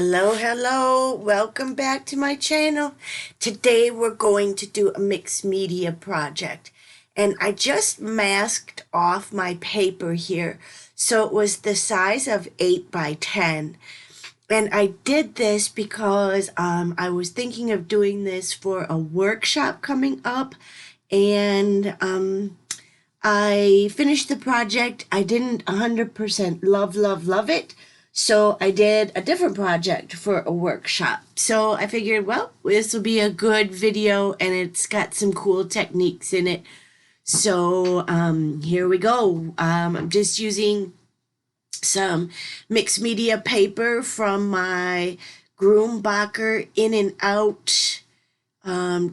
Hello, welcome back to my channel. Today we're going to do a mixed media project. And I just masked off my paper here. So it was the size of 8 by 10. And I did this because I was thinking of doing this for a workshop coming up. And I finished the project. I didn't 100% love it. So I did a different project for a workshop. So I figured, well, this will be a good video and it's got some cool techniques in it. So here we go. I'm just using some mixed media paper from my Grumbacher In and Out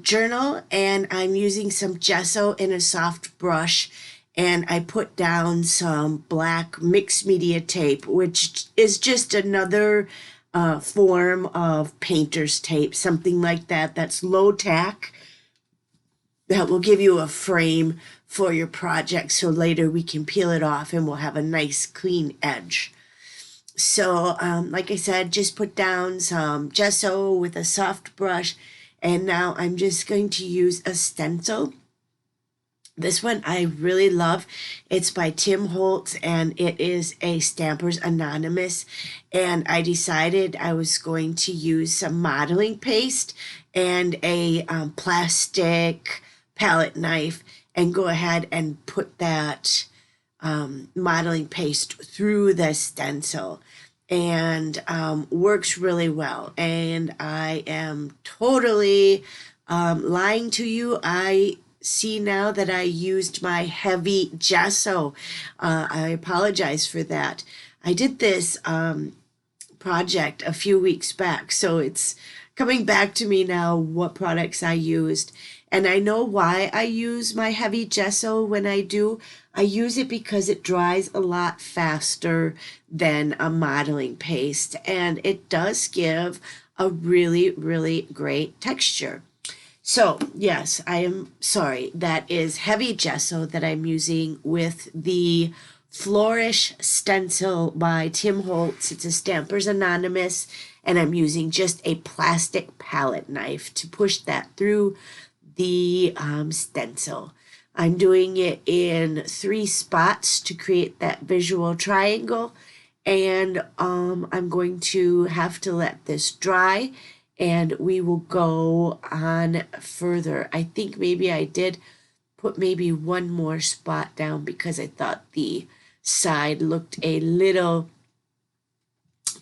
journal, and I'm using some gesso and a soft brush, and I put down some black mixed media tape, which is just another form of painter's tape, something like that, that's low tack, that will give you a frame for your project so later we can peel it off and we'll have a nice clean edge. So like I said, just put down some gesso with a soft brush. And now I'm just going to use a stencil. This one I really love. It's by Tim Holtz and it is a Stampers Anonymous. And I decided I was going to use some modeling paste and a plastic palette knife and go ahead and put that modeling paste through the stencil. And works really well. And I am totally lying to you. I see now that I used my heavy gesso. I apologize for that. I did this project a few weeks back, so it's coming back to me now what products I used. And I know why I use my heavy gesso when I do. I use it because it dries a lot faster than a modeling paste, and it does give a really great texture. So yes, I am sorry, that is heavy gesso that I'm using with the Flourish stencil by Tim Holtz. It's a Stampers Anonymous, and I'm using just a plastic palette knife to push that through the stencil. I'm doing it in 3 spots to create that visual triangle, and I'm going to have to let this dry and we will go on further. I think maybe I did put maybe one more spot down because I thought the side looked a little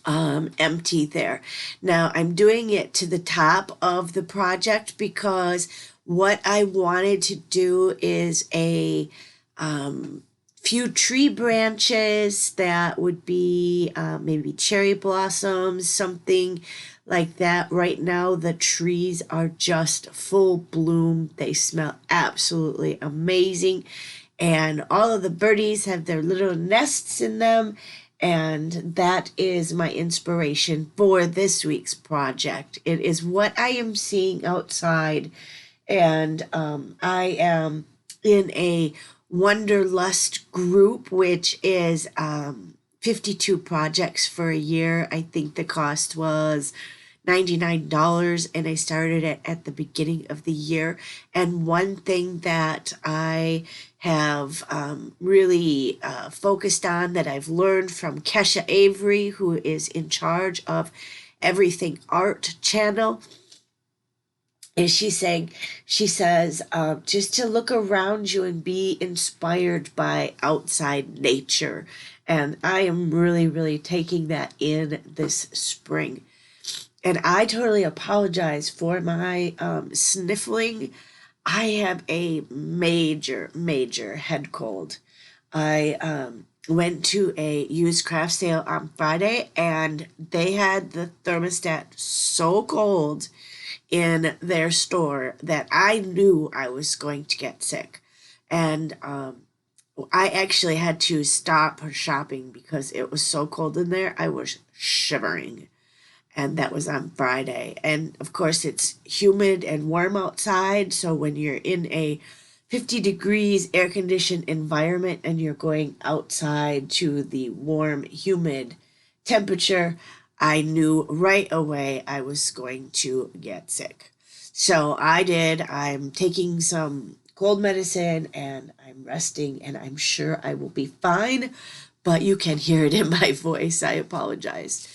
empty there. Now I'm doing it to the top of the project because what I wanted to do is a few tree branches that would be maybe cherry blossoms, something like that. Right now the trees are just full bloom. They smell absolutely amazing, and all of the birdies have their little nests in them. And that is my inspiration for this week's project. It is what I am seeing outside. And I am in a Wanderlust group, which is 52 projects for a year. I think the cost was $99, and I started it at the beginning of the year. And one thing that I have really focused on, that I've learned from Kesha Avery, who is in charge of Everything Art channel, is she says, just to look around you and be inspired by outside nature. And I am really taking that in this spring. And I totally apologize for my sniffling. I have a major head cold. I went to a used craft sale on Friday, and they had the thermostat so cold in their store that I knew I was going to get sick. And I actually had to stop shopping because it was so cold in there. I was shivering. And that was on Friday. And of course, it's humid and warm outside. So when you're in a 50 degrees air conditioned environment and you're going outside to the warm, humid temperature, I knew right away I was going to get sick. So I did. I'm taking some cold medicine and I'm resting, and I'm sure I will be fine, but you can hear it in my voice. I apologize.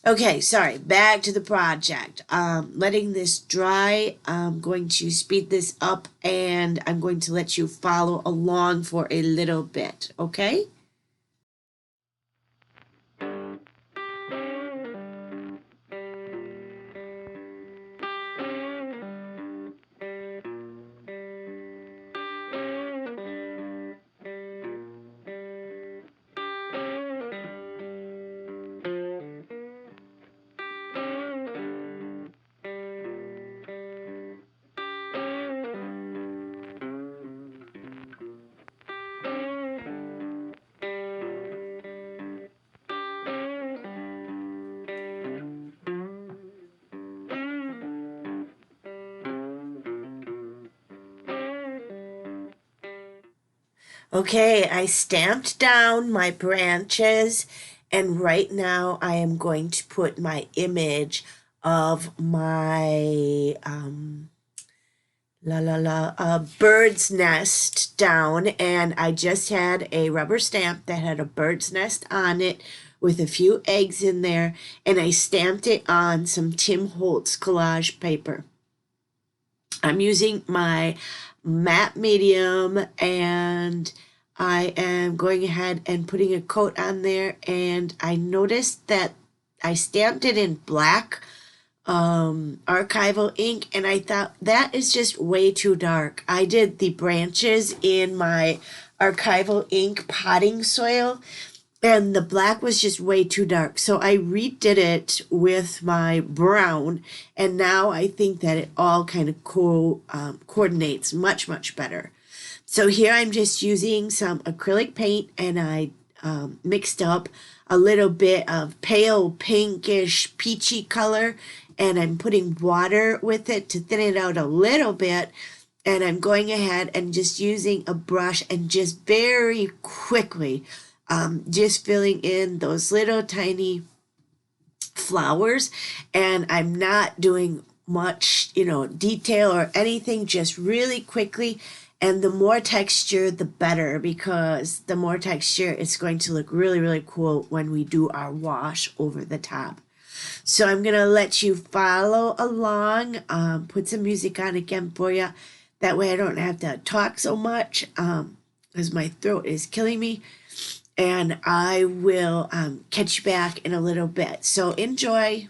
Okay, sorry. Back to the project. Letting this dry. I'm going to speed this up and I'm going to let you follow along for a little bit. Okay? Okay, I stamped down my branches, and right now I am going to put my image of my bird's nest down, and I just had a rubber stamp that had a bird's nest on it with a few eggs in there, and I stamped it on some Tim Holtz collage paper. I'm using my matte medium, and I am going ahead and putting a coat on there, and I noticed that I stamped it in black archival ink, and I thought that is just way too dark. I did the branches in my archival ink potting soil, and the black was just way too dark. So I redid it with my brown, and now I think that it all kind of coordinates much, much better. So here I'm just using some acrylic paint, and I mixed up a little bit of pale pinkish peachy color, and I'm putting water with it to thin it out a little bit. And I'm going ahead and just using a brush and just very quickly just filling in those little tiny flowers. And I'm not doing much, detail or anything, just really quickly. And the more texture, the better, because the more texture, it's going to look really, really cool when we do our wash over the top. So I'm going to let you follow along, put some music on again for you. That way I don't have to talk so much, because my throat is killing me. And I will catch you back in a little bit. So enjoy.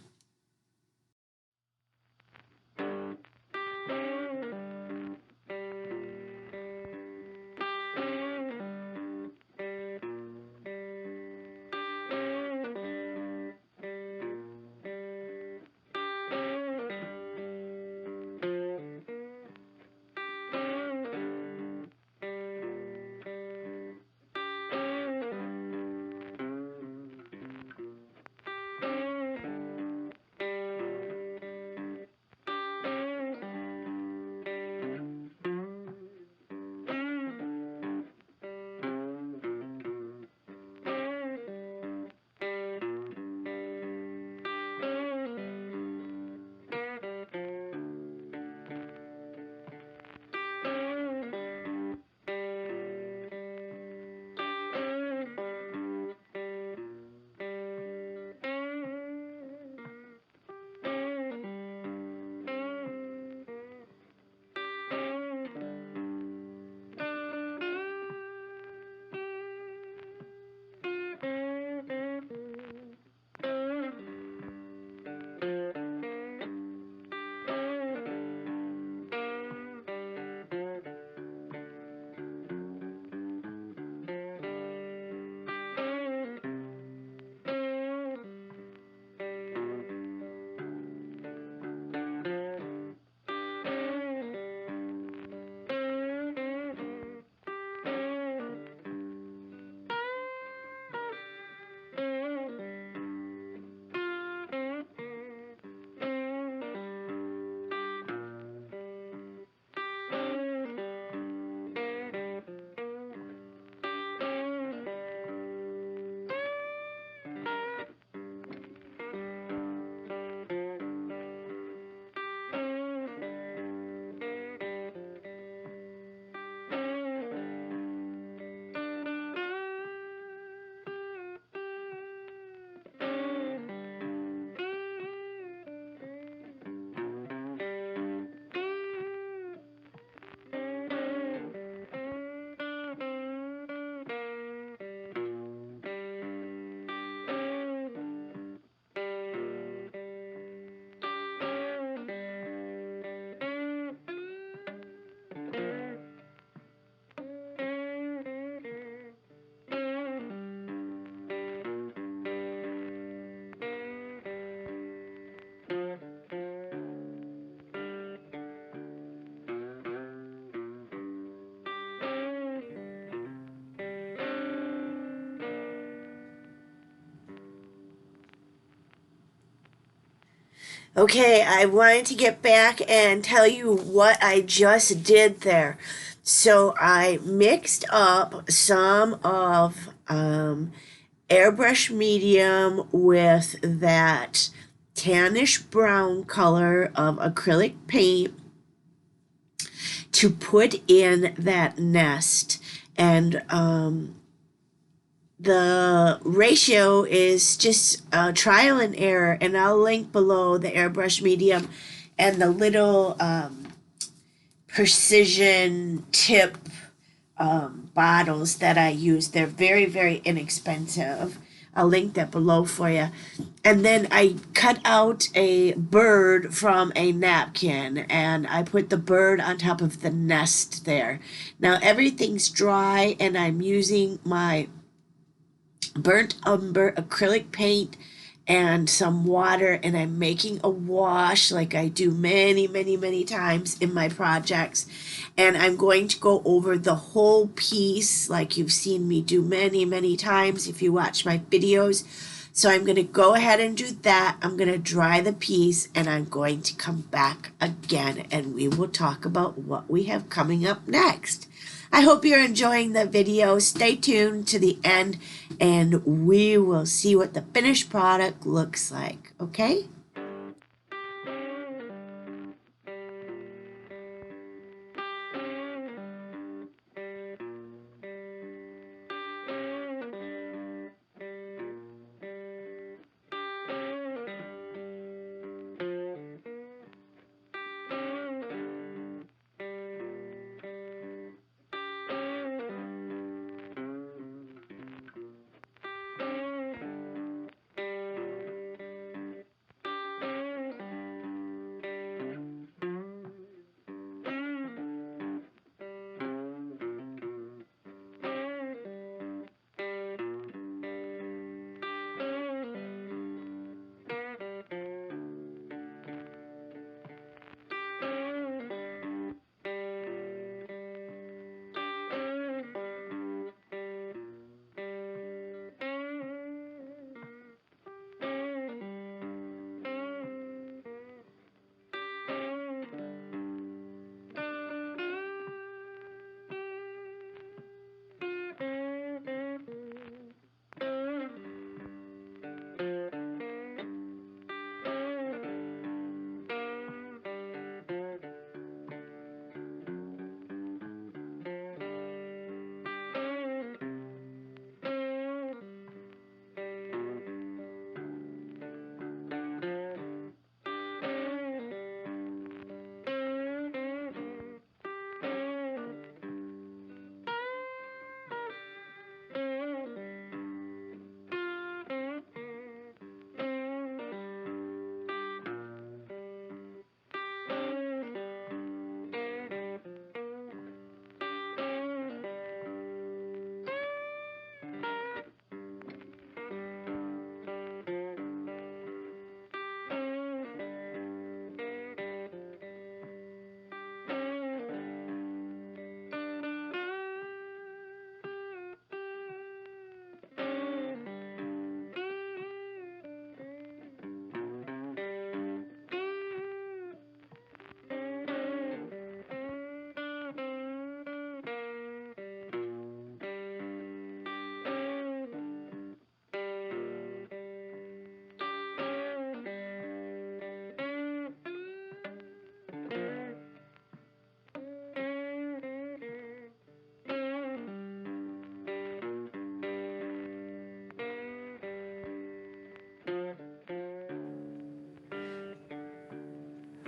Okay, I wanted to get back and tell you what I just did there. So I mixed up some of airbrush medium with that tannish brown color of acrylic paint to put in that nest. And the ratio is just trial and error, and I'll link below the airbrush medium and the little precision tip bottles that I use. They're very, very inexpensive. I'll link that below for you. And then I cut out a bird from a napkin and I put the bird on top of the nest there. Now everything's dry and I'm using my burnt umber acrylic paint and some water, and I'm making a wash like I do many, many, many times in my projects. And I'm going to go over the whole piece like you've seen me do many, many times if you watch my videos. So I'm going to go ahead and do that. I'm going to dry the piece and I'm going to come back again and we will talk about what we have coming up next. I hope you're enjoying the video. Stay tuned to the end and we will see what the finished product looks like, okay?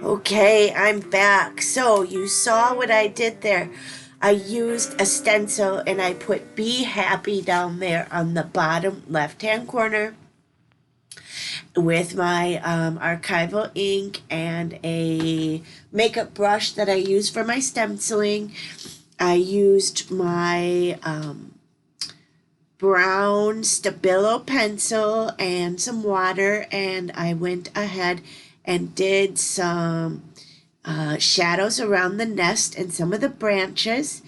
Okay, I'm back. So you saw what I did there. I used a stencil and I put Be Happy down there on the bottom left-hand corner with my archival ink and a makeup brush that I use for my stenciling. I used my brown Stabilo pencil and some water, and I went ahead and did some shadows around the nest and some of the branches.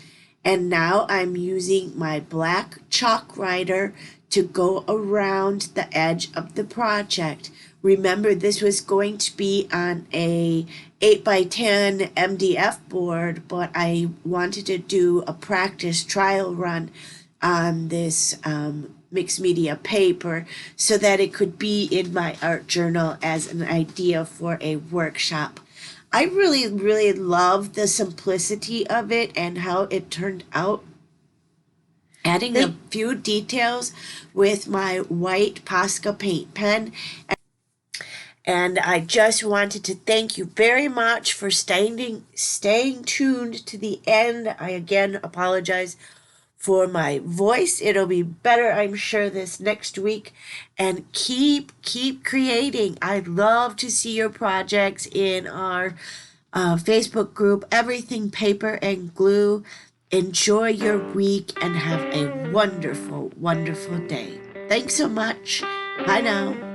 And now I'm using my black chalk writer to go around the edge of the project. Remember, this was going to be on a 8x10 MDF board, but I wanted to do a practice trial run on this mixed media paper so that it could be in my art journal as an idea for a workshop. I really, really love the simplicity of it and how it turned out. Adding a few details with my white Posca paint pen. And I just wanted to thank you very much for staying tuned to the end. I again apologize for my voice. It'll be better, I'm sure, this next week. And keep creating. I'd love to see your projects in our Facebook group, Everything Paper and Glue. Enjoy your week and have a wonderful, wonderful day. Thanks so much. Bye now.